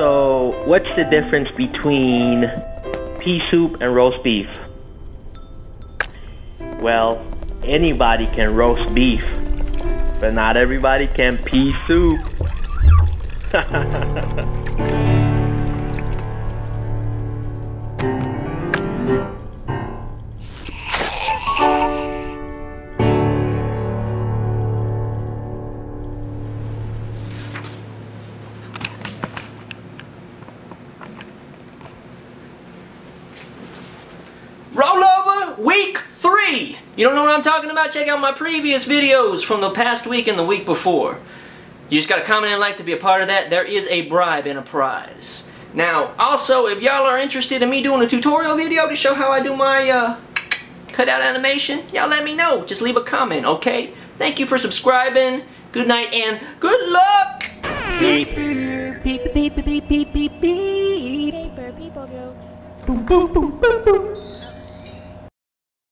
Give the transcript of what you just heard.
So, what's the difference between pea soup and roast beef? Well, anybody can roast beef, but not everybody can pea soup. Rollover week 3. You don't know what I'm talking about? Check out my previous videos from the past week and the week before. You just gotta comment and like to be a part of that. There is a bribe and a prize. Now, also, if y'all are interested in me doing a tutorial video to show how I do my cutout animation, y'all let me know. Just leave a comment, okay? Thank you for subscribing. Good night and good luck! Beep. Beep, beep, beep, beep, beep, beep. Paper, people jokes. Boom, boom, boom, boom, boom.